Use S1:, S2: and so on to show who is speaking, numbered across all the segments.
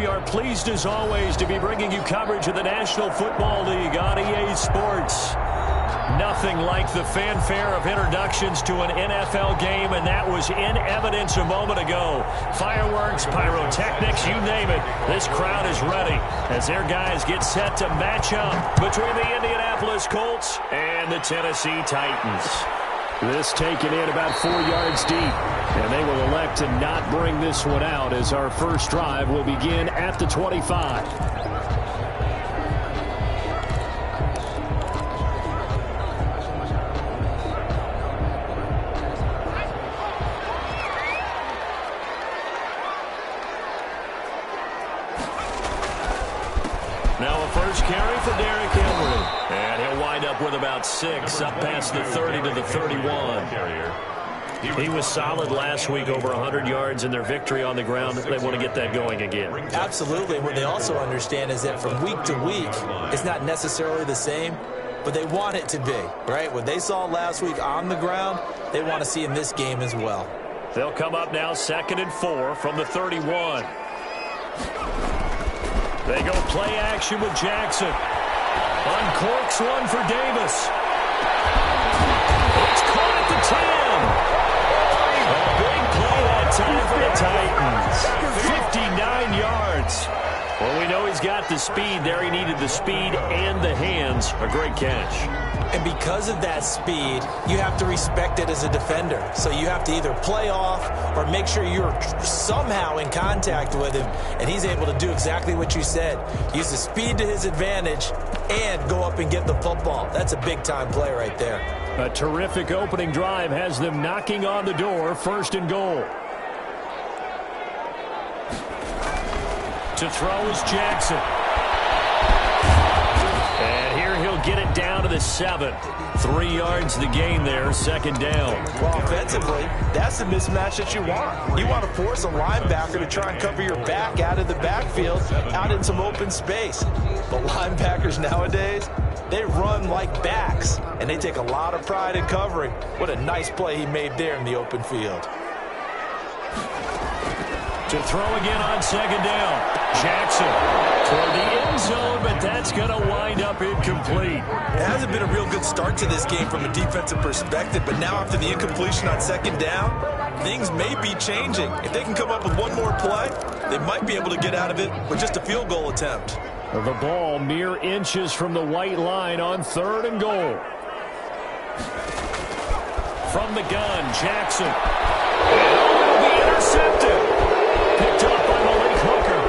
S1: We are pleased as always to be bringing you coverage of the National Football League on EA Sports. Nothing like the fanfare of introductions to an NFL game, and that was in evidence a moment ago. Fireworks, pyrotechnics, you name it. This crowd is ready as their guys get set to match up between the Indianapolis Colts and the Tennessee Titans. This taken in about 4 yards deep, and they will elect to not bring this one out as our first drive will begin at the 25. First carry for Derrick Henry. And he'll wind up with about 6, up past the 30 to the 31. He was solid last week, over 100 yards in their victory on the ground. They want to get that going again.
S2: Absolutely. What they also understand is that from week to week, it's not necessarily the same, but they want it to be, right? What they saw last week on the ground, they want to see in this game as well.
S1: They'll come up now 2nd and 4 from the 31. They go play action with Jackson. Uncorks one for Davis. It's caught at the 10. A big play that time for the Titans. 59 yards. Well, we know he's got the speed there. He needed the speed and the hands. A great catch.
S2: And because of that speed, you have to respect it as a defender. So you have to either play off or make sure you're somehow in contact with him. And he's able to do exactly what you said. Use the speed to his advantage and go up and get the football. That's a big-time play right there.
S1: A terrific opening drive has them knocking on the door. 1st and goal. To throw is Jackson. And here he'll get it down to the 7. 3 yards the gain there, 2nd down.
S2: Well, offensively, that's the mismatch that you want. You want to force a linebacker to try and cover your back out of the backfield, out in some open space. But linebackers nowadays, they run like backs, and they take a lot of pride in covering. What a nice play he made there in the open field.
S1: To throw again on 2nd down. Jackson toward the end zone, but that's going to wind up incomplete.
S2: It hasn't been a real good start to this game from a defensive perspective, but now after the incompletion on 2nd down, things may be changing. If they can come up with one more play, they might be able to get out of it with just a field goal attempt.
S1: The ball mere inches from the white line on 3rd and goal. From the gun, Jackson. And will be intercepted. Picked up by Malik Hooker.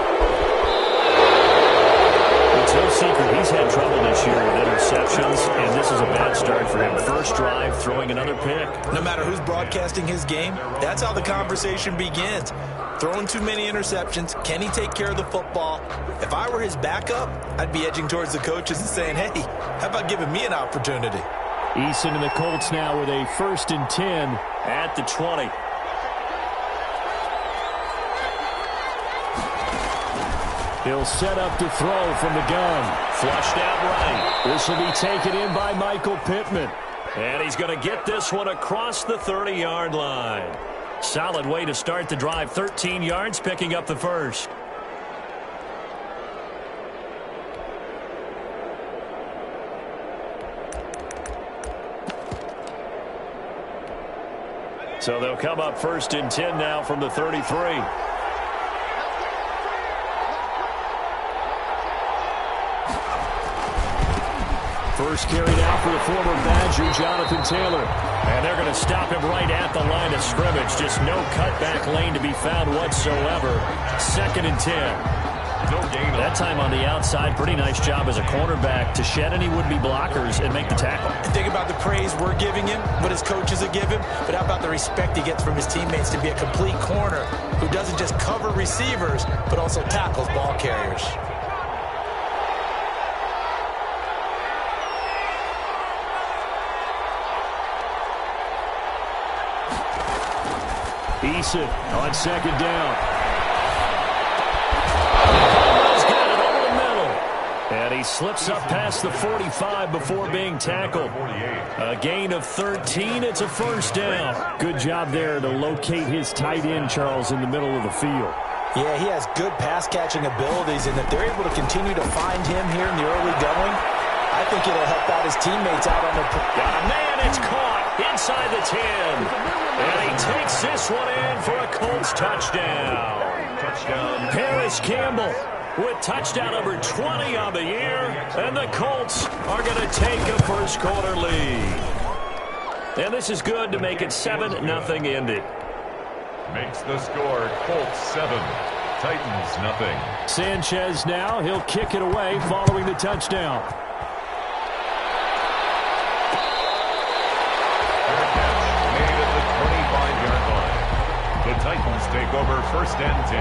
S1: It's no secret he's had trouble this year with interceptions, and this is a bad start for him. First drive, throwing another pick.
S2: No matter who's broadcasting his game, that's how the conversation begins. Throwing too many interceptions, can he take care of the football? If I were his backup, I'd be edging towards the coaches and saying, hey, how about giving me an opportunity?
S1: Eason and the Colts now with a 1st and 10 at the 20. He'll set up to throw from the gun. Flushed out right. This will be taken in by Michael Pittman. And he's going to get this one across the 30-yard line. Solid way to start the drive. 13 yards, picking up the first. So they'll come up 1st and 10 now from the 33. First carry now for the former Badger, Jonathan Taylor. And they're going to stop him right at the line of scrimmage. Just no cutback lane to be found whatsoever. 2nd and 10. No gain. That time on the outside, pretty nice job as a cornerback to shed any would-be blockers and make the tackle.
S2: And think about the praise we're giving him, what his coaches are giving, but how about the respect he gets from his teammates to be a complete corner who doesn't just cover receivers, but also tackles ball carriers.
S1: Eason on 2nd down. And he slips up past the 45 before being tackled. A gain of 13. It's a 1st down. Good job there to locate his tight end, Charles, in the middle of the field.
S2: Yeah, he has good pass-catching abilities, and if they're able to continue to find him here in the early going, I think it'll help out his teammates out on the...
S1: Got a man, it's caught inside the 10. And he takes this one in for a Colts touchdown. Paris Campbell with touchdown number 20 on the year, and the Colts are going to take a first-quarter lead. And this is good to make it 7-0 Indy.
S3: Makes the score Colts 7, Titans nothing.
S1: Sanchez now, he'll kick it away following the touchdown.
S3: Fair catch made at the 25-yard line. The Titans take over 1st and 10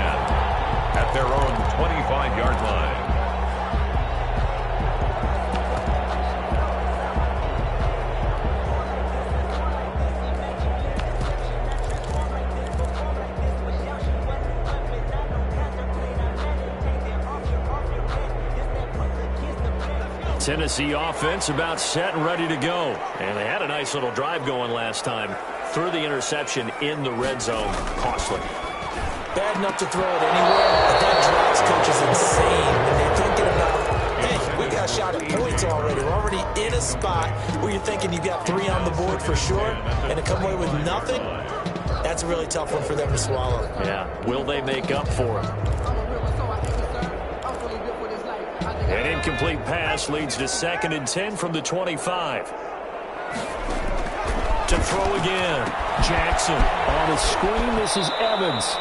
S3: at their own 25-yard line.
S1: Tennessee offense about set and ready to go. And they had a nice little drive going last time. Threw the interception in the red zone. Costly.
S2: Bad enough to throw it anywhere, but that drives coaches insane when they're thinking about, hey, we got a shot at points already. We're already in a spot where you're thinking you've got 3 on the board for sure, and to come away with nothing, that's a really tough one for them to swallow.
S1: Yeah. Will they make up for it? An incomplete pass leads to 2nd and 10 from the 25. To throw again. Jackson on a screen. This is Evans.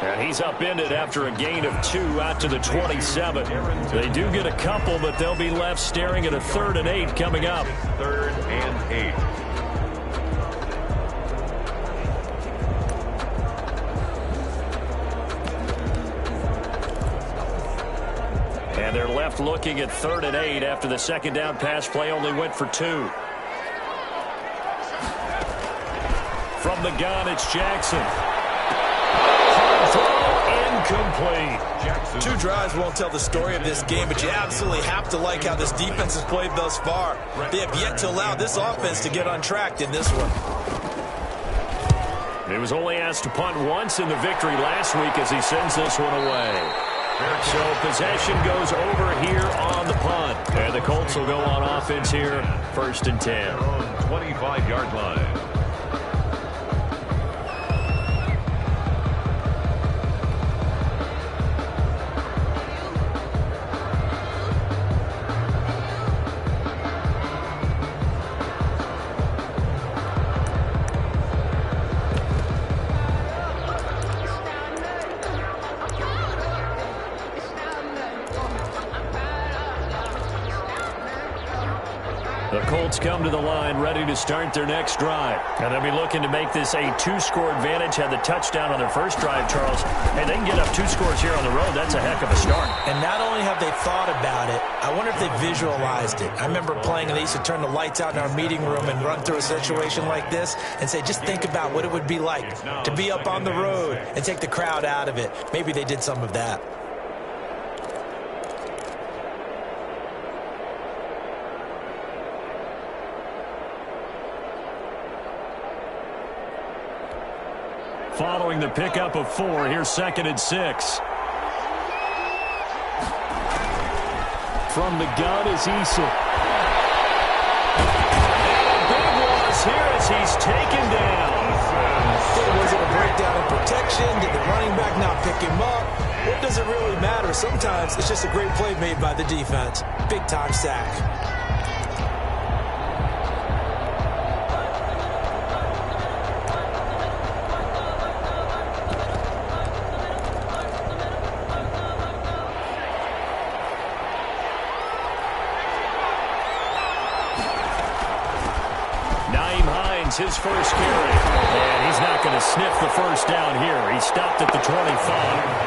S1: And he's upended after a gain of 2 out to the 27. They do get a couple, but they'll be left staring at a 3rd and 8 coming up.
S3: 3rd and 8.
S1: And they're left looking at 3rd and 8 after the 2nd down pass play only went for 2. From the gun, it's Jackson. Incomplete.
S2: Jackson. 2 drives won't tell the story of this game, but you absolutely have to like how this defense has played thus far. They have yet to allow this offense to get on track in this one.
S1: He was only asked to punt once in the victory last week as he sends this one away. So possession goes over here on the punt. And the Colts will go on offense here, 1st and 10.
S3: 25-yard line.
S1: The Colts come to the line ready to start their next drive. And they'll be looking to make this a 2-score advantage. Had the touchdown on their first drive, Charles. Hey, they can get up 2 scores here on the road. That's a heck of a start.
S2: And not only have they thought about it, I wonder if they visualized it. I remember playing and they used to turn the lights out in our meeting room and run through a situation like this and say, just think about what it would be like to be up on the road and take the crowd out of it. Maybe they did some of that.
S1: Following the pickup of 4, here's 2nd and 6. From the gun is Eason. And a big loss here as he's taken down.
S2: Was it a breakdown in protection? Did the running back not pick him up? What does it really matter? Sometimes it's just a great play made by the defense. Big-time sack.
S1: His first carry. And he's not going to sniff the first down here. He stopped at the 25.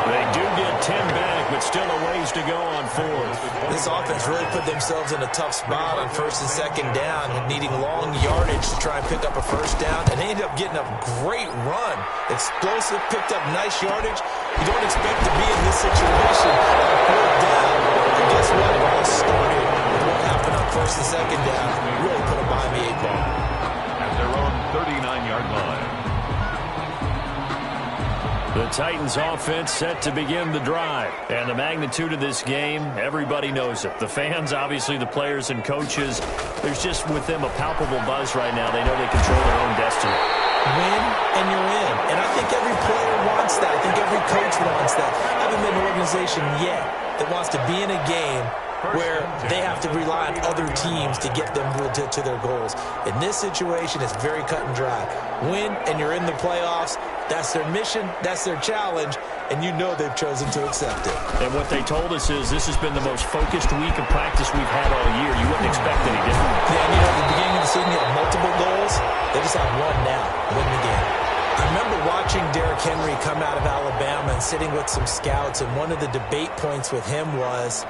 S1: They do get 10 back, but still a ways to go on 4th.
S2: This offense really put themselves in a tough spot on 1st and 2nd down, needing long yardage to try and pick up a first down, and they ended up getting a great run. Explosive, picked up nice yardage. You don't expect to be in this situation on 4th down. And guess what? It all started with what happened on 1st and 2nd down. Really put them behind the 8 ball.
S3: Their own 39-yard line.
S1: The Titans offense set to begin the drive. And the magnitude of this game, everybody knows it. The fans, obviously the players and coaches, there's just with them a palpable buzz right now. They know they control their own destiny.
S2: Win and you're in. And I think every player wants that. I think every coach wants that. I haven't been an organization yet that wants to be in a game where they have to rely on other teams to get them to their goals. In this situation, it's very cut and dry. Win, and you're in the playoffs. That's their mission. That's their challenge. And you know they've chosen to accept it.
S1: And what they told us is this has been the most focused week of practice we've had all year. You wouldn't expect any different.
S2: Yeah, and at the beginning of the season, you had multiple goals. They just have one now, win the game. I remember watching Derrick Henry come out of Alabama and sitting with some scouts, and one of the debate points with him was,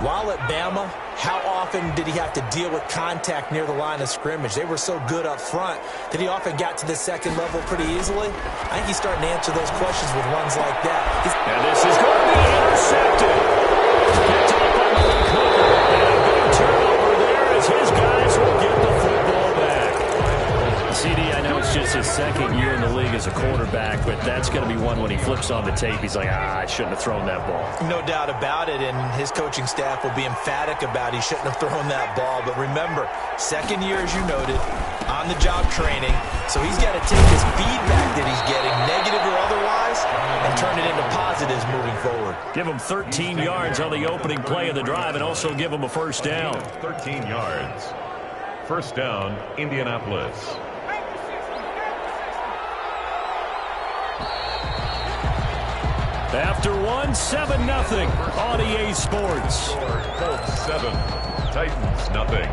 S2: while at Bama, how often did he have to deal with contact near the line of scrimmage? They were so good up front that he often got to the second level pretty easily. I think he's starting to answer those questions with runs like that.
S1: And this is going to be intercepted. Picked up on the cover. And a big turnover there as his guys will get the football back. CD, I know it's just his second year in the league as a quarterback, but that's going to be one when he flips on the tape. He's like, I shouldn't have thrown that ball.
S2: No doubt about it, and his coaching staff will be emphatic about he shouldn't have thrown that ball. But remember, second year, as you noted, on-the-job training, so he's got to take his feedback that he's getting, negative or otherwise, and turn it into positives moving forward.
S1: Give him 13 yards on the opening play of the drive and also give him a first down.
S3: 13 yards. First down, Indianapolis.
S1: After 7-0 on EA Sports.
S3: Colts 7, Titans nothing.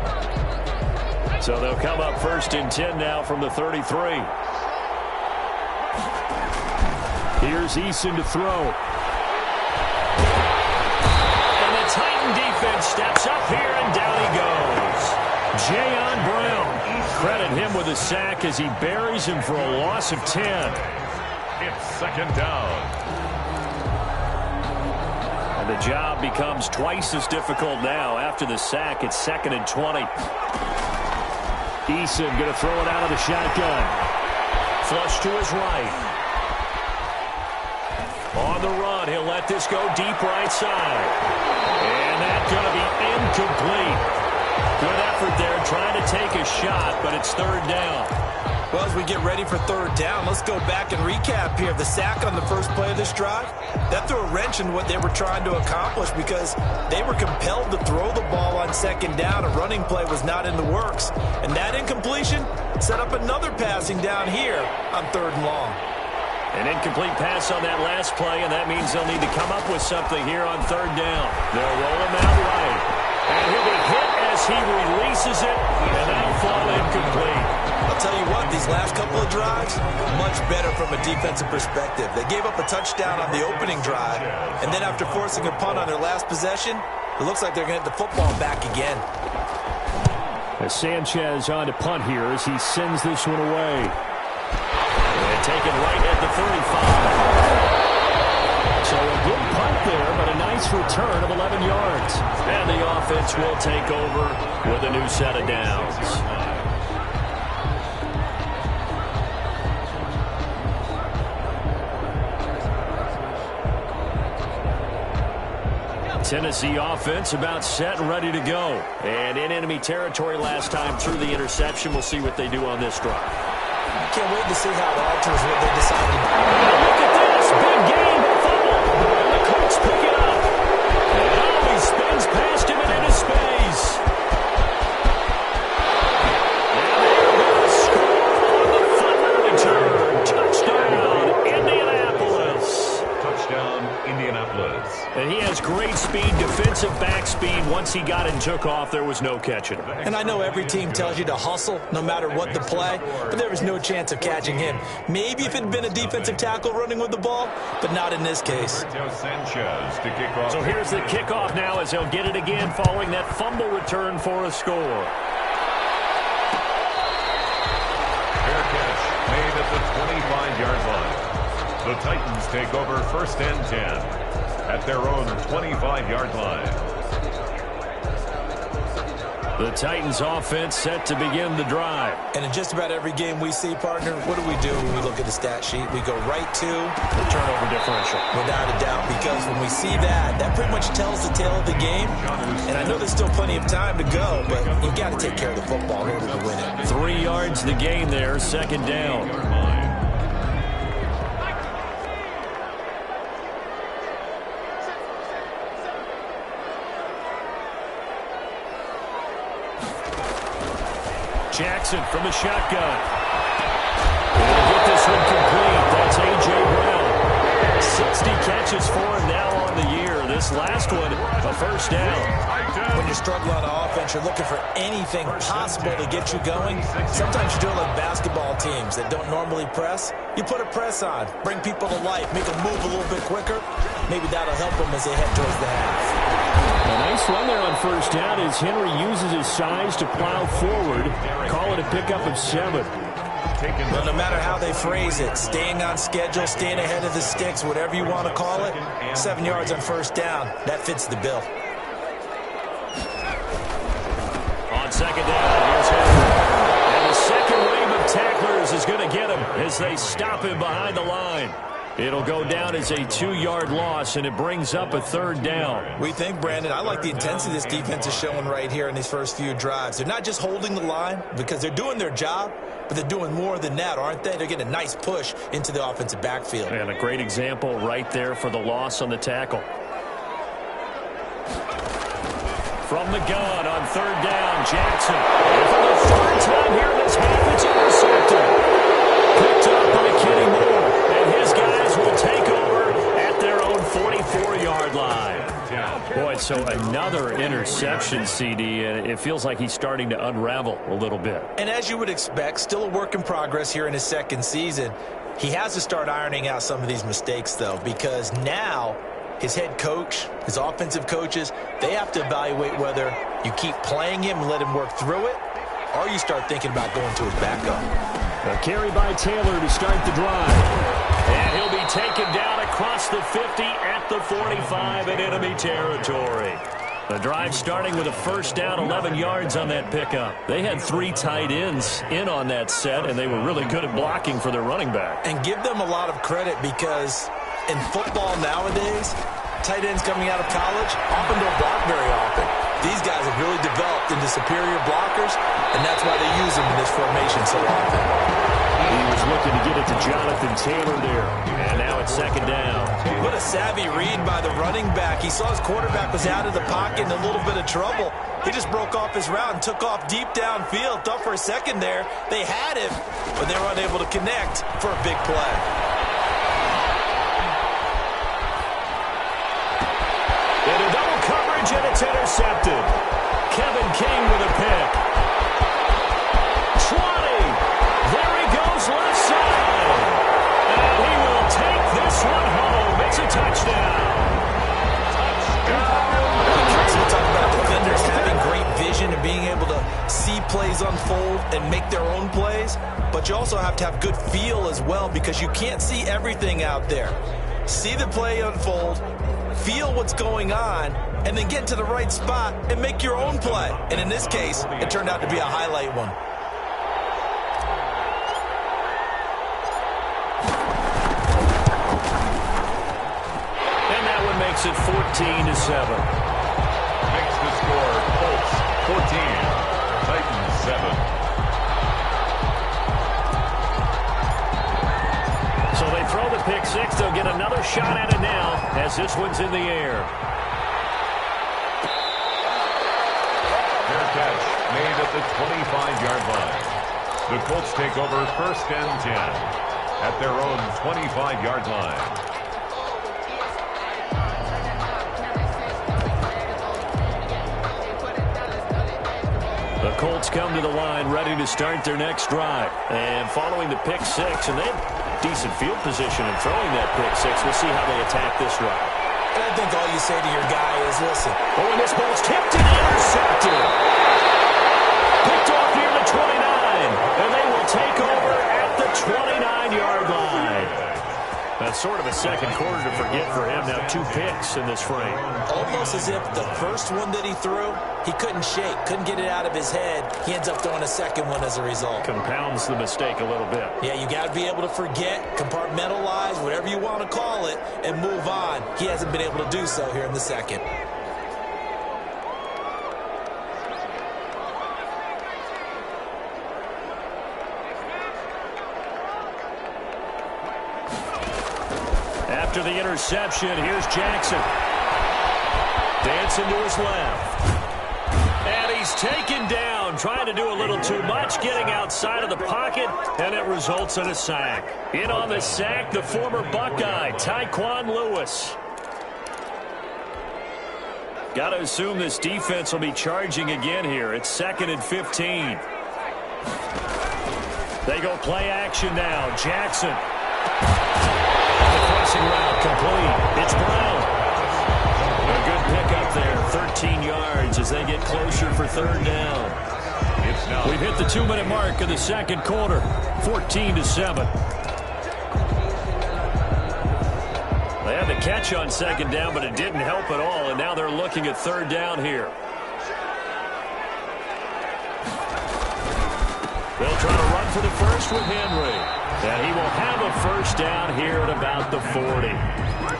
S1: So they'll come up first and 10 now from the 33. Here's Eason to throw. And the Titan defense steps up here, and down he goes. Jayon Brown. Credit him with a sack as he buries him for a loss of 10.
S3: It's second down.
S1: And the job becomes twice as difficult now. After the sack, it's 2nd and 20. Eason going to throw it out of the shotgun. Flush to his right. On the run, he'll let this go deep right side. And that's going to be incomplete. Good effort there, trying to take a shot, but it's third down.
S2: Well, as we get ready for third down, let's go back and recap here. The sack on the first play of this drive, that threw a wrench in what they were trying to accomplish because they were compelled to throw the ball on second down. A running play was not in the works. And that incompletion set up another passing down here on third and long.
S1: An incomplete pass on that last play, and that means they'll need to come up with something here on third down. They'll roll him out right. And he'll be hit as he releases it, and that'll fall incomplete.
S2: I'll tell you what, these last couple of drives, much better from a defensive perspective. They gave up a touchdown on the opening drive, and then after forcing a punt on their last possession, it looks like they're going to get the football back again.
S1: As Sanchez on to punt here as he sends this one away. And taken right at the 35. So a good punt there, but a nice return of 11 yards. And the offense will take over with a new set of downs. Tennessee offense about set and ready to go. And in enemy territory last time through the interception. We'll see what they do on this drive.
S2: Can't wait to see how it alters what they decide to do.
S1: Look at this. Big game. Fumble. And the Colts pick it up. And he spins past him and into space. And they're going to score on the fumble return. Touchdown, Indianapolis.
S3: Touchdown, Indianapolis.
S1: And he has great speed, defensive back speed. Once he got it and took off, there was no catching him.
S2: And I know every team tells you to hustle no matter what the play, but there was no chance of catching him. Maybe if it had been a defensive tackle running with the ball, but not in this case.
S3: Sanchez to kick off.
S1: So here's the kickoff now as he'll get it again following that fumble return for a score.
S3: Fair catch made at the 25-yard line. The Titans take over first and 10 at their own 25-yard line.
S1: The Titans offense set to begin the drive.
S2: And in just about every game we see, partner, what do when we look at the stat sheet? We go right to
S1: the turnover differential.
S2: Without a doubt, because when we see that, that pretty much tells the tale of the game. And I know there's still plenty of time to go, but you've got to take care of the football in order to win it.
S1: 3 yards the gain there, second down. Jackson from the shotgun. He'll get this one complete. That's A.J. Brown. 60 catches for him now on the year. This last one, a first down.
S2: When you're struggling on offense, you're looking for anything possible to get you going. Sometimes you do it like basketball teams that don't normally press. You put a press on, bring people to life, make them move a little bit quicker. Maybe that'll help them as they head towards the half.
S1: A nice run there on first down as Henry uses his size to plow forward. Call it a pickup of 7.
S2: Well, no matter how they phrase it, staying on schedule, staying ahead of the sticks, whatever you want to call it, 7 yards on first down, that fits the bill.
S1: On second down, here's Henry. And the second wave of tacklers is going to get him as they stop him behind the line. It'll go down as a 2-yard loss, and it brings up a third down.
S2: We think, Brandon, I like the intensity this defense is showing right here in these first few drives. They're not just holding the line because they're doing their job, but they're doing more than that, aren't they? They're getting a nice push into the offensive backfield.
S1: And a great example right there for the loss on the tackle. From the gun on third down, Jackson. And for the third time here in this half, it's intercepted. Picked up by Kenny Moore. And his guys will take over at their own 44-yard line. Boy, so another interception, CD, and it feels like he's starting to unravel a little bit.
S2: And as you would expect, still a work in progress here in his second season. He has to start ironing out some of these mistakes, though, because now his head coach, his offensive coaches, they have to evaluate whether you keep playing him and let him work through it, or you start thinking about going to his backup.
S1: A carry by Taylor to start the drive. And he'll be taken down across the 50 at the 45 in enemy territory. The drive starting with a first down, 11 yards on that pickup. They had 3 tight ends in on that set, and they were really good at blocking for their running back.
S2: And give them a lot of credit because in football nowadays, tight ends coming out of college often don't block very often. These guys have really developed into superior blockers, and that's why they use them in this formation so often.
S1: He was looking to get it to Jonathan Taylor there, and now it's second down.
S2: What a savvy read by the running back. He saw his quarterback was out of the pocket in a little bit of trouble. He just broke off his route and took off deep downfield. Thought for a second there they had him, but they were unable to connect for a big play.
S1: Into double coverage, and it's intercepted. Kevin King with a pick. 20. There he goes left side. And he will take this one home. It's a touchdown.
S2: So we'll talk about defenders having great vision and being able to see plays unfold and make their own plays. But you also have to have good feel as well because you can't see everything out there. See the play unfold, feel what's going on, and then get to the right spot and make your own play. And in this case, it turned out to be a highlight one.
S1: And that one makes it 14-7.
S3: Makes the score Colts 14, Titans 7.
S1: So they throw the pick six. They'll get another shot at it now as this one's in the air.
S3: Fair catch made at the 25-yard line. The Colts take over first and 10 at their own 25-yard line.
S1: The Colts come to the line ready to start their next drive. And following the pick six, and they have decent field position in throwing that pick six. We'll see how they attack this drive.
S2: And I think all you say to your guy is, listen.
S1: Oh, and this ball's tipped and intercepted. Picked off near the 29. And they will take over at the 29-yard line. A sort of a second quarter to forget for him. Now 2 picks in this frame.
S2: Almost as if the first one that he threw, he couldn't shake, couldn't get it out of his head. He ends up throwing a second one as a result.
S1: Compounds the mistake a little bit.
S2: Yeah, you got to be able to forget, compartmentalize, whatever you want to call it, and move on. He hasn't been able to do so here in the second.
S1: After the interception, here's Jackson. Dancing to his left. And he's taken down, trying to do a little too much, getting outside of the pocket, and it results in a sack. In on the sack, the former Buckeye, Tyquan Lewis. Got to assume this defense will be charging again here. It's 2nd and 15. They go play action now. Jackson. Route complete. It's Brown. A good pickup there. 13 yards as they get closer for 3rd down. We've hit the 2-minute mark of the second quarter. 14-7. They had the catch on 2nd down, but it didn't help at all, and now they're looking at 3rd down here. They'll try to run for the first with Henry. And he will have a 1st down here at about the 40.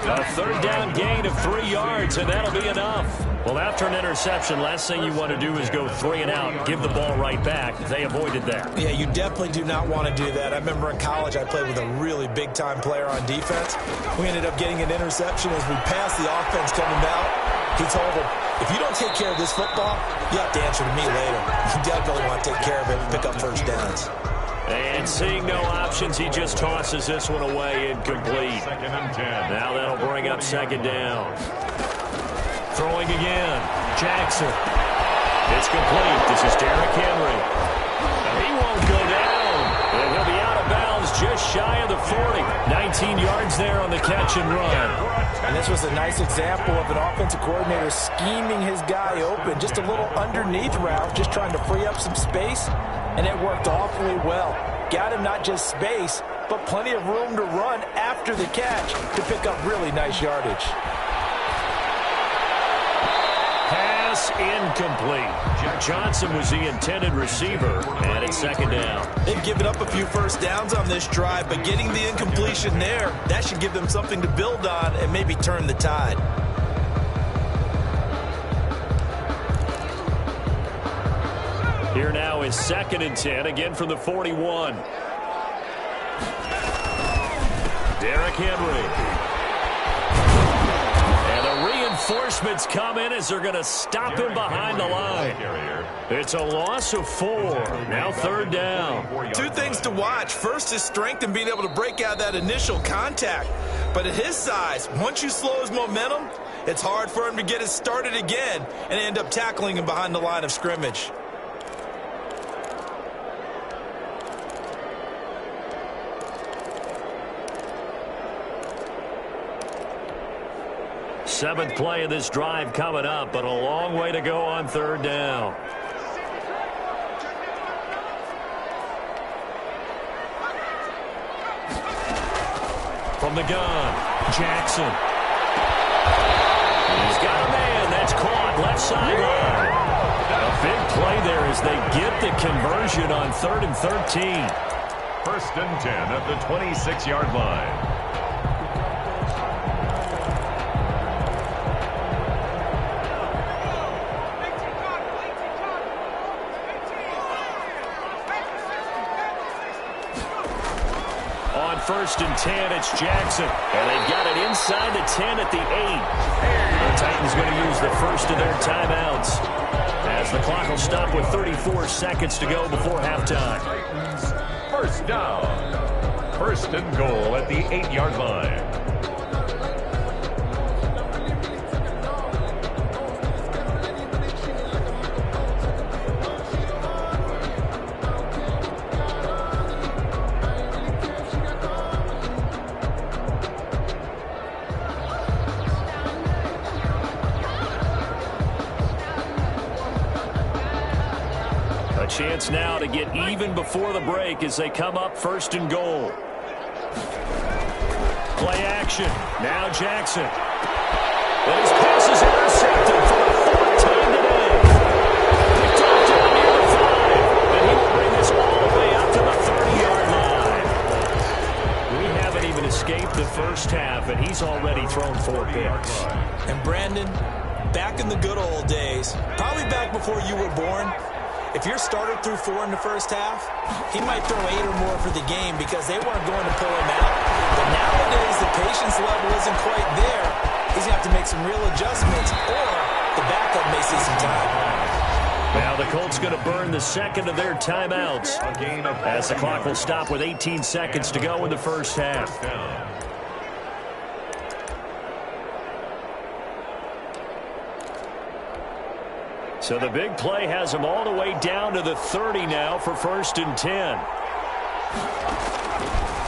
S1: A 3rd down gain of 3 yards, and that'll be enough. Well, after an interception, last thing you want to do is go 3 and out, give the ball right back. They avoided that. Yeah, you definitely do not want to do that. I remember in college I played with a really big-time player on defense. We ended up getting an interception as we passed the offense coming out. He told him, if you don't take care of this football, you have to answer to me later. You definitely want to take care of it and pick up 1st downs. And seeing no options, he just tosses this one away, incomplete.
S3: 2nd and 10.
S1: Now that'll bring up 2nd down. Throwing again. Jackson. It's complete. This is Derrick Henry. And he won't go down. And he'll be out of bounds just shy of the 40. 19 yards there on the catch and run.
S2: And this was a nice example of an offensive coordinator scheming his guy open. Just a little underneath route, just trying to free up some space. And it worked awfully well. Got him not just space, but plenty of room to run after the catch to pick up really nice yardage.
S1: Pass incomplete. Johnson was the intended receiver, and it's 2nd down.
S2: They've given up a few 1st downs on this drive, but getting the incompletion there, that should give them something to build on and maybe turn the tide.
S1: Here now is 2nd and 10, again from the 41. Derrick Henry. And the reinforcements come in as they're going to stop him behind the line. It's a loss of 4. Now 3rd down. 2 things to watch. First, his strength in being able to break out that initial contact. But at his size, once you slow his momentum, it's hard for him to get it started again and end up tackling him behind the line of scrimmage. Seventh play of this drive coming up, but a long way to go on 3rd down. From the gun, Jackson. He's got a man. That's caught left sideline. A big play there as they get the conversion on 3rd and 13.
S3: 1st and 10 at the 26-yard line.
S1: On 1st and 10, it's Jackson. And they've got it inside the 10 at the 8. The Titans going to use the first of their timeouts as the clock will stop with 34 seconds to go before halftime.
S3: 1st down. 1st and goal at the 8-yard line.
S1: Chance now to get even before the break as they come up 1st and goal. Play action. Now Jackson. And his pass is intercepted for the fourth time today. Picked off down near the 5. And he will bring this all the way up to the 30-yard line. We haven't even escaped the first half, and he's already thrown 4 picks.
S2: And Brandon, back in the good old days, probably back before you were born, if your starter threw 4 in the first half, he might throw 8 or more for the game because they weren't going to pull him out. But nowadays, the patience level isn't quite there. He's going to have to make some real adjustments, or the backup may see some time.
S1: Now the Colts going to burn the second of their timeouts as the clock will stop with 18 seconds to go in the first half. So the big play has him all the way down to the 30 now for 1st and 10.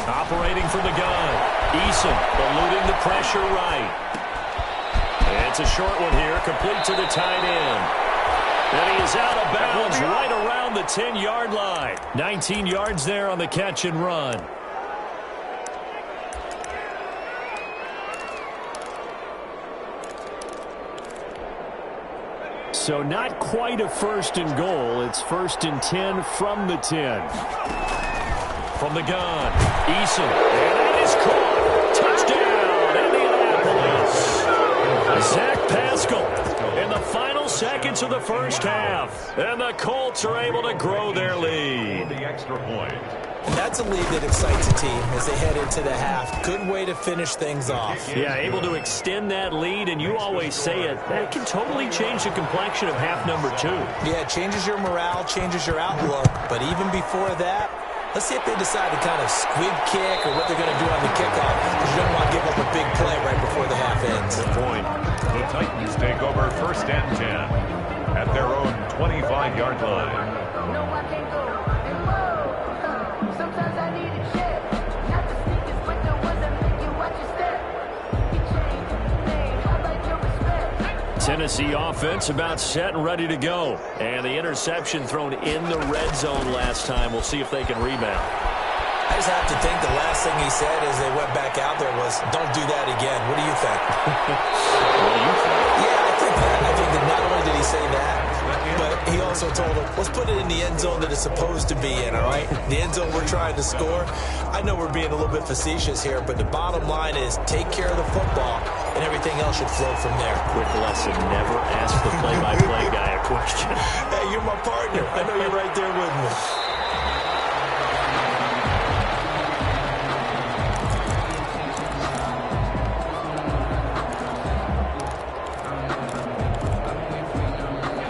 S1: Operating from the gun. Eason eluding the pressure right. It's a short one here, complete to the tight end. And he is out of bounds right around the 10-yard line. 19 yards there on the catch and run. So not quite a 1st and goal. It's 1st and 10 from the 10. From the gun, Eason. And that is caught. Touchdown, Indianapolis. Zach Pascal in the final seconds of the first half. And the Colts are able to grow their lead.
S3: The extra point.
S2: That's a lead that excites a team as they head into the half. Good way to finish things off.
S1: Yeah, able to extend that lead, and you always say it, that can totally change the complexion of half number 2.
S2: Yeah, it changes your morale, changes your outlook. But even before that, let's see if they decide to kind of squib kick or what they're going to do on the kickoff. Because you don't want to give up a big play right before the half ends.
S3: Good point. The Titans take over 1st and 10 at their own 25-yard line.
S4: No, I can't go. Sometimes I need a check. Not the sneakers, but the ones that make you watch your step. You change the name. I like your respect.
S1: Tennessee offense about set and ready to go. And the interception thrown in the red zone last time. We'll see if they can rebound.
S2: I just have to think the last thing he said as they went back out there was, don't do that again. What do you think?
S1: What do you think?
S2: Yeah, I think that. I think that not only did he say that, but he also told him, let's put it in the end zone that it's supposed to be in, all right? The end zone we're trying to score. I know we're being a little bit facetious here, but the bottom line is take care of the football, and everything else should flow from there.
S1: Quick lesson, never ask the play-by-play guy a question.
S2: Hey, you're my partner. I know you're right there with me.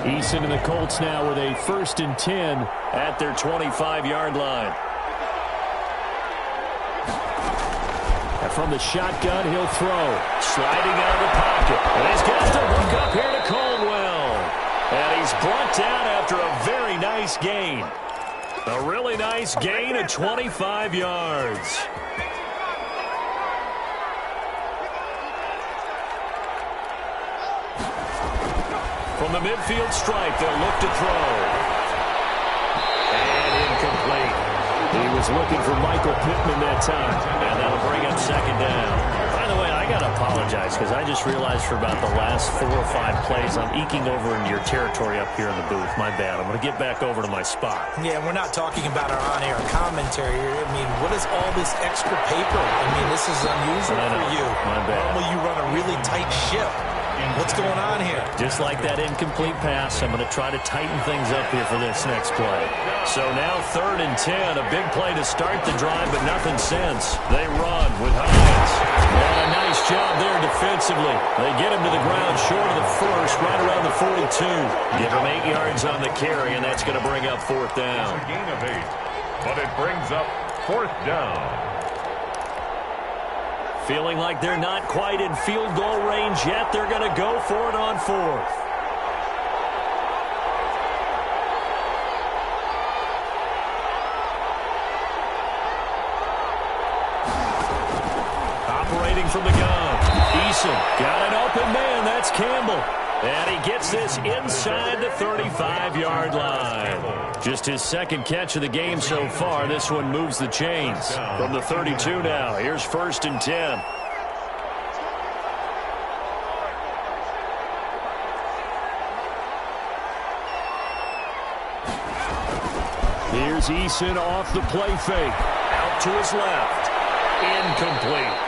S1: Eason and the Colts now with a 1st and 10 at their 25-yard line. And from the shotgun, he'll throw. Sliding out of the pocket. And he's got to look up here to Caldwell. And he's brought down after a very nice gain. A really nice gain of 25 yards. From the midfield stripe, they'll look to throw. And incomplete. He was looking for Michael Pittman that time. And that'll bring up 2nd down. By the way, I got to apologize because I just realized for about the last 4 or 5 plays, I'm eking over into your territory up here in the booth. My bad. I'm going to get back over to my spot.
S2: Yeah, we're not talking about our on-air commentary here. I mean, what is all this extra paper? I mean, this is unusual for you.
S1: My bad.
S2: Normally you run a really tight ship. What's going on here?
S1: Just like that incomplete pass, I'm going to try to tighten things up here for this next play. So now 3rd and 10, a big play to start the drive, but nothing since. They run with Hines. And a nice job there defensively. They get him to the ground short of the 1st, right around the 42. Give him 8 yards on the carry, and that's going to bring up 4th down.
S3: It's a gain of 8, but it brings up 4th down.
S1: Feeling like they're not quite in field goal range yet. They're going to go for it on 4th. Operating from the gun. Eason got an open man. That's Campbell. And he gets this inside the 35-yard line. Just his second catch of the game so far. This one moves the chains. From the 32 now, here's 1st and 10. Here's Eason off the play fake. Out to his left. Incomplete.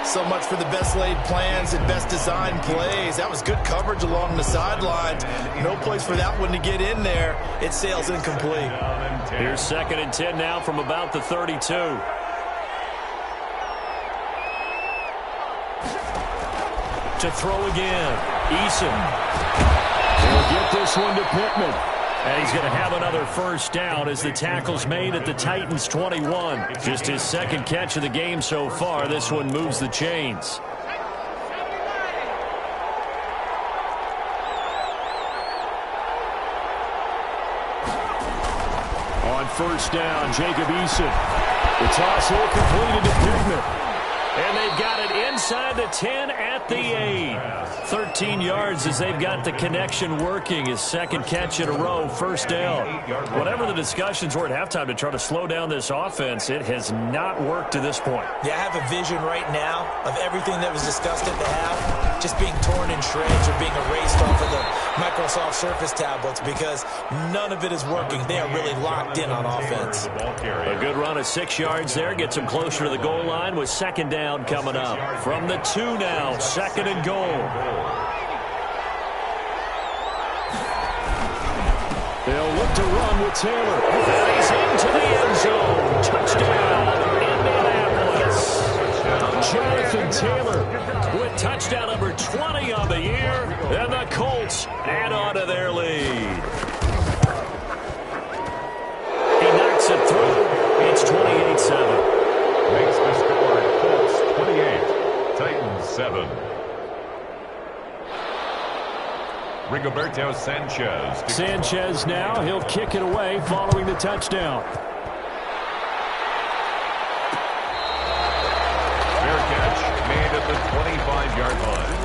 S2: So much for the best laid plans and best designed plays. That was good coverage along the sidelines. No place for that one to get in there. It sails incomplete.
S1: Here's 2nd and 10 now from about the 32. To throw again. Eason. He'll get this one to Pittman. And he's going to have another first down as the tackle's made at the Titans' 21. Just his second catch of the game so far. This one moves the chains. On first down, Jacob Eason. The toss here completed to Pittman. And they've got it inside the 10 at the 8. 13 yards as they've got the connection working. His second catch in a row, first down. Whatever the discussions were at halftime to try to slow down this offense, it has not worked to this point.
S2: Yeah, I have a vision right now of everything that was discussed at the half just being torn in shreds or being erased off of the Microsoft Surface tablets because none of it is working. They are really locked in on offense.
S1: A good run of 6 yards there. Gets them closer to the goal line with second down coming up. From the 2 now, 2nd and goal. They'll look to run with Taylor. And he's into the end zone. Touchdown, Indianapolis. Jonathan Taylor with touchdown number 20 on the year. And the Colts add on to their lead. He knocks it through. It's 28-7.
S3: Makes the score Colts 28, Titans 7. Rigoberto Sanchez.
S1: Sanchez now, he'll kick it away following the touchdown.
S3: Fair catch made at the 25-yard line.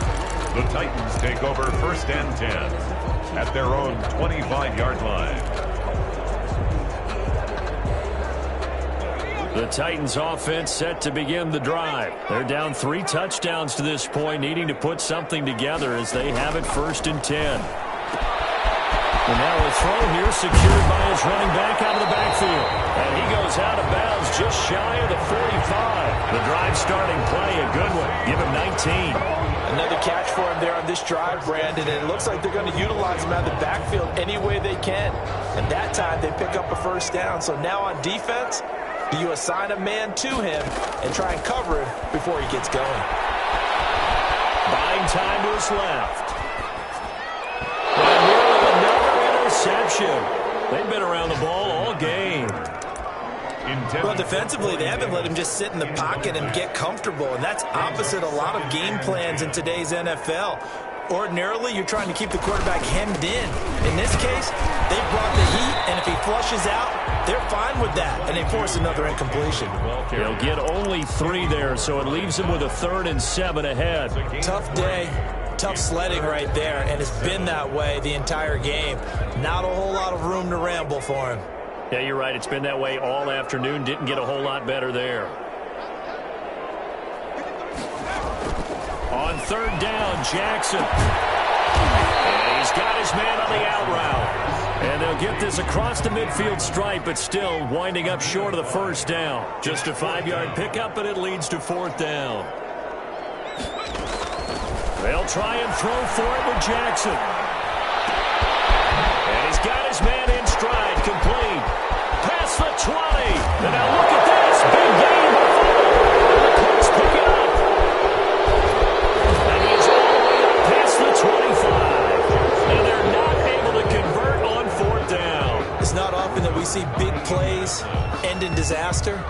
S3: The Titans take over 1st and 10 at their own 25-yard line.
S1: The Titans offense set to begin the drive. They're down 3 touchdowns to this point, needing to put something together as they have it 1st and 10. And now a throw here secured by his running back out of the backfield. And he goes out of bounds just shy of the 45. The drive starting play, a good one. Give him 19.
S2: Another catch for him there on this drive, Brandon, and it looks like they're going to utilize him out of the backfield any way they can. And that time they pick up a first down. So now on defense, do you assign a man to him and try and cover him before he gets going?
S1: Buying time to his left. And nearly another interception. They've been around the ball all game.
S2: Well, defensively, they haven't let him just sit in the pocket and get comfortable, and that's opposite a lot of game plans in today's NFL. Ordinarily, you're trying to keep the quarterback hemmed in. In this case, they brought the heat, and if he flushes out, they're fine with that, and they force another incompletion.
S1: They'll get only 3 there, so it leaves him with a 3rd and 7 ahead.
S2: Tough day, tough sledding right there, and it's been that way the entire game. Not a whole lot of room to ramble for him.
S1: Yeah, you're right. It's been that way all afternoon. Didn't get a whole lot better there. On 3rd down, Jackson. And he's got his man on the out route. And they'll get this across the midfield stripe, but still winding up short of the first down. Just a 5-yard pickup, and it leads to 4th down. They'll try and throw for it with Jackson. And he's got his man in stride, complete. Past the 20. And now look at this. Big game. The Colts pick it up. And he is all the way up past the 25. And they're not able to convert on 4th down.
S2: It's not often that we see big plays end in disaster,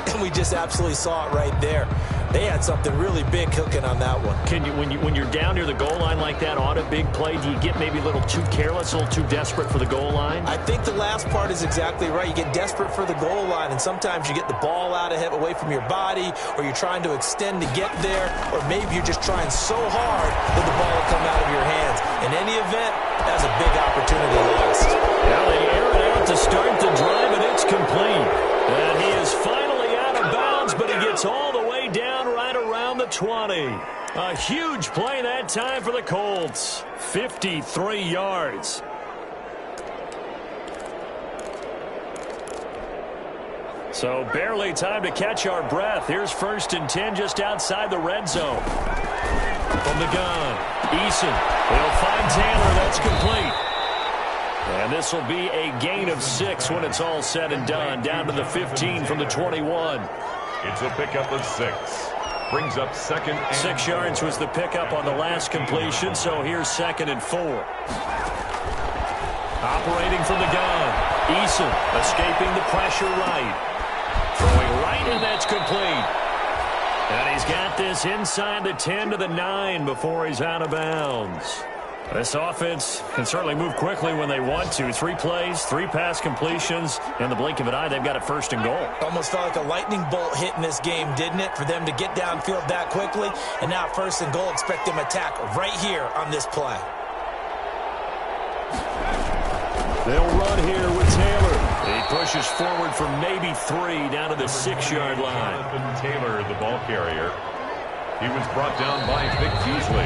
S2: and we just absolutely saw it right there. They had something really big cooking on that one.
S1: Can you, when you're down near the goal line like that on a big play, do you get maybe a little too careless, a little too desperate for the goal line?
S2: I think the last part is exactly right. You get desperate for the goal line, and sometimes you get the ball out ahead, away from your body, or you're trying to extend to get there, or maybe you're just trying so hard that the ball will come out of your hands. In any event, that's a big opportunity lost.
S1: Well, they air it out to start the drive, and it's complete. And he is finally out of bounds, but he gets all the way down right around the 20. A huge play that time for the Colts. 53 yards. So barely time to catch our breath. Here's 1st and 10 just outside the red zone. From the gun, Eason. He'll find Taylor. That's complete. And this will be a gain of 6 when it's all said and done. Down to the 15 from the 21.
S3: It's a pickup of 6. Brings up 2nd and
S1: 6 yards was the pickup on the last completion, so here's 2nd and 4. Operating from the gun, Eason escaping the pressure right. Throwing right, and that's complete. And he's got this inside the 10 to the 9 before he's out of bounds. This offense can certainly move quickly when they want to. 3 plays, 3 pass completions. In the blink of an eye, they've got it 1st and goal.
S2: Almost felt like a lightning bolt hit in this game, didn't it? For them to get downfield that quickly. And now 1st and goal, expect them to attack right here on this play.
S1: They'll run here with Taylor. He pushes forward for maybe 3 down to the 6-yard line.
S3: Jonathan Taylor, the ball carrier. He was brought down by Vic Beasley.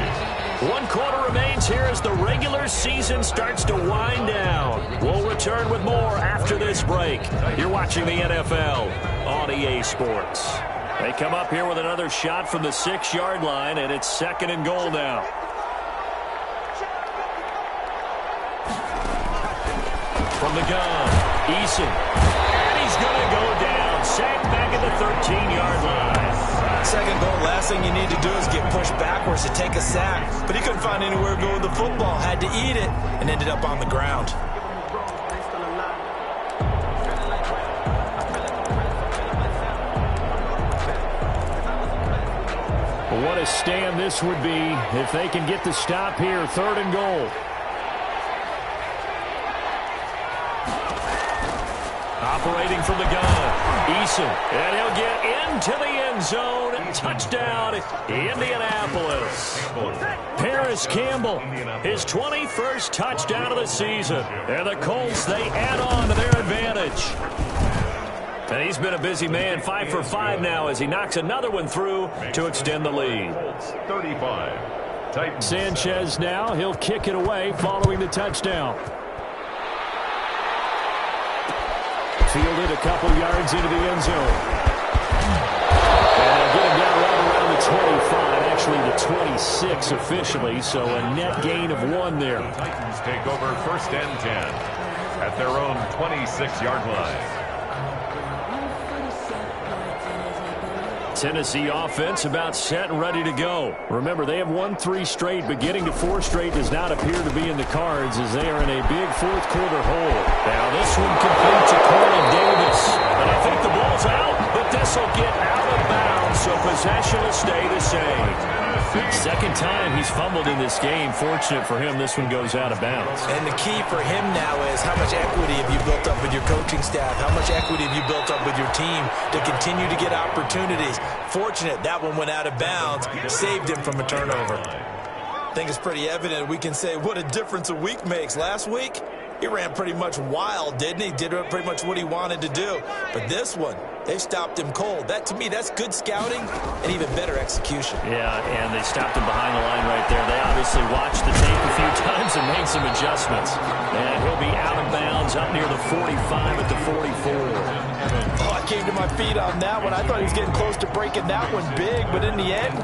S1: 1 quarter remains here as the regular season starts to wind down. We'll return with more after this break. You're watching the NFL on EA Sports. They come up here with another shot from the 6-yard line, and it's 2nd and goal now. From the gun, Eason. And he's going to go down. Sacked back at the 13-yard line.
S2: 2nd goal, last thing you need to do is get pushed backwards to take a sack. But he couldn't find anywhere to go with the football. Had to eat it and ended up on the ground.
S1: Well, what a stand this would be if they can get the stop here. 3rd and goal. Operating from the gun, Eason, and he'll get into the end zone. Touchdown, Indianapolis. Paris Campbell, his 21st touchdown of the season. And the Colts, they add on to their advantage. And he's been a busy man, 5 for 5 now as he knocks another one through to extend the lead.
S3: 35. Titans.
S1: Sanchez now, he'll kick it away following the touchdown. Fielded a couple yards into the end zone. And get him down right around the 25, actually the 26 officially, so a net gain of 1 there.
S3: The Titans take over 1st and 10 at their own 26-yard line.
S1: Tennessee offense about set and ready to go. Remember, they have won 3 straight, but getting to 4 straight does not appear to be in the cards as they are in a big 4th quarter hole. Now this one complete to Corey Davis. And I think the ball's out, but this will get out of bounds, so possession will stay the same. 2nd time he's fumbled in this game. Fortunate for him, this one goes out of bounds.
S2: And the key for him now is how much equity have you built up with your coaching staff? How much equity have you built up with your team to continue to get opportunities? Fortunate that one went out of bounds, saved him from a turnover. I think it's pretty evident we can say what a difference a week makes. Last week, he ran pretty much wild, didn't he? Did pretty much what he wanted to do. But this one, they stopped him cold. That, to me, that's good scouting and even better execution.
S1: Yeah, and they stopped him behind the line right there. They obviously watched the tape a few times and made some adjustments. And he'll be out of bounds up near the 45 at the 44.
S2: Oh, I came to my feet on that one. I thought he was getting close to breaking that one big, but in the end,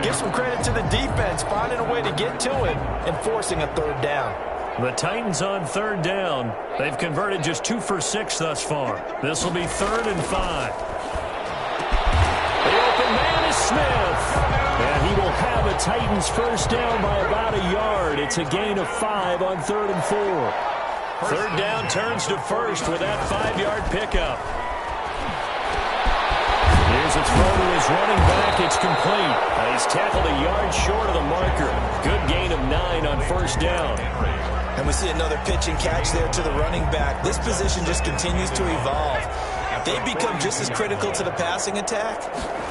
S2: give some credit to the defense, finding a way to get to him and forcing a 3rd down.
S1: The Titans on 3rd down. They've converted just 2 for 6 thus far. This will be 3rd and 5. The open man is Smith. And he will have a Titans 1st down by about a yard. It's a gain of 5 on 3rd and 4. 3rd down turns to 1st with that 5-yard pickup. Here's a throw to his running back. It's complete. He's tackled a yard short of the marker. Good gain of 9 on first down.
S2: And we see another pitch and catch there to the running back. This position just continues to evolve. They become just as critical to the passing attack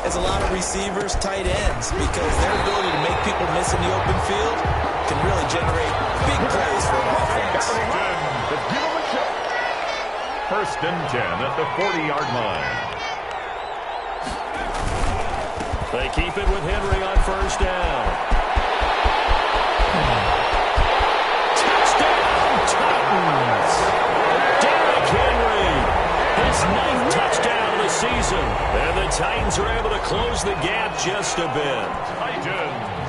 S2: as a lot of receivers, tight ends, because their ability to make people miss in the open field can really generate big plays for an offense.
S3: First and 10 at the 40-yard line.
S1: They keep it with Henry on first down. Touchdown, Titans! Derrick Henry, his 9th touchdown of the season. And the Titans are able to close the gap just a bit.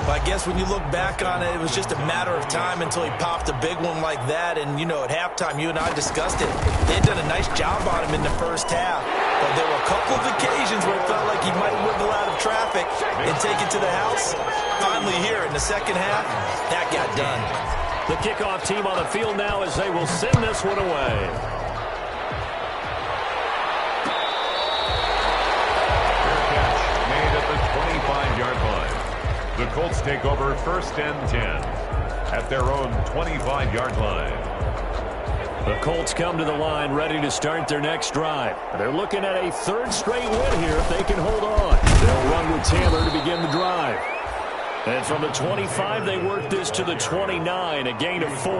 S2: I guess when you look back on it, it was just a matter of time until he popped a big one like that. And, you know, at halftime, you and I discussed it. They had done a nice job on him in the first half. But there were a couple of occasions where it felt like he might wiggle out of traffic and take it to the house. Finally here in the second half, that got done.
S1: The kickoff team on the field now as they will send this one away.
S3: Made at the 25-yard line. The Colts take over first and 10 at their own 25-yard line.
S1: The Colts come to the line ready to start their next drive. They're looking at a 3rd straight win here if they can hold on. They'll run with Taylor to begin the drive. And from the 25, they work this to the 29, a gain of 4.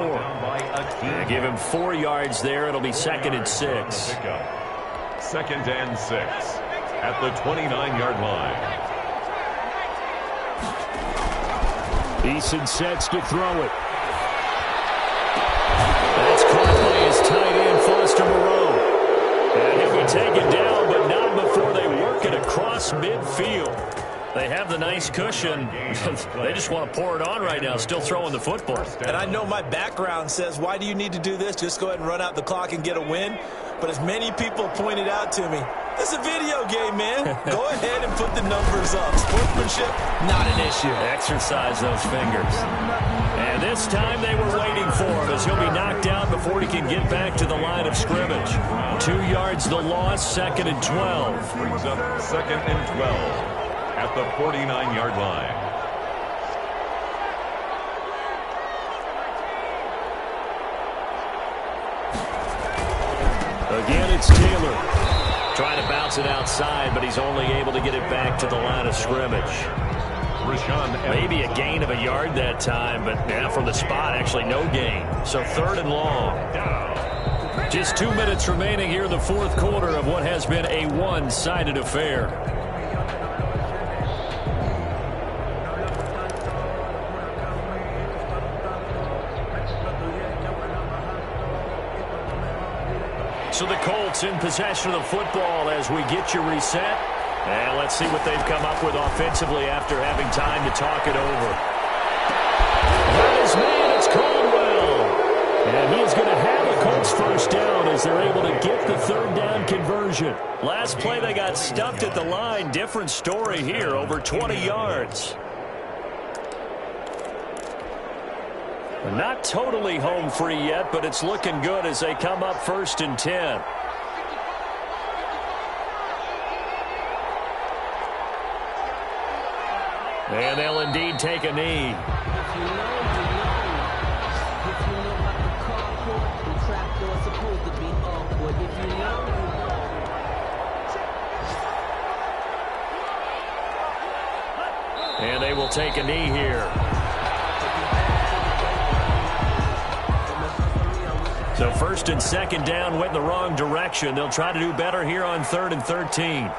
S1: They give him 4 yards there. It'll be 2nd and 6.
S3: 2nd and 6 at the 29-yard line.
S1: Eason sets to throw it. That's caught by his tight end, Foster Moreau. And he'll be taken down, but not before they work it across midfield. They have the nice cushion. They just want to pour it on right now, still throwing the football.
S2: And I know my background says, why do you need to do this? Just go ahead and run out the clock and get a win. But as many people pointed out to me, this is a video game, man. Go ahead and put the numbers up. Sportsmanship, not an issue.
S1: Exercise those fingers. And this time they were waiting for him as he'll be knocked out before he can get back to the line of scrimmage. 2 yards the loss, 2nd and 12.
S3: Brings up 2nd and 12 at the 49-yard line.
S1: Again, it's Taylor. Trying to bounce it outside, but he's only able to get it back to the line of scrimmage. Maybe a gain of a yard that time, but yeah, from the spot, actually no gain. So 3rd and long. Just 2 minutes remaining here in the 4th quarter of what has been a one-sided affair. So the Colts in possession of the football as we get you reset. And let's see what they've come up with offensively after having time to talk it over. That is man, it's Caldwell. And he is going to have a Colts first down as they're able to get the 3rd down conversion. Last play they got stuffed at the line. Different story here, over 20 yards. Not totally home free yet, but it's looking good as they come up 1st and 10. And they'll indeed take a knee. And they will take a knee here. So 1st and 2nd down went in the wrong direction. They'll try to do better here on 3rd and 13.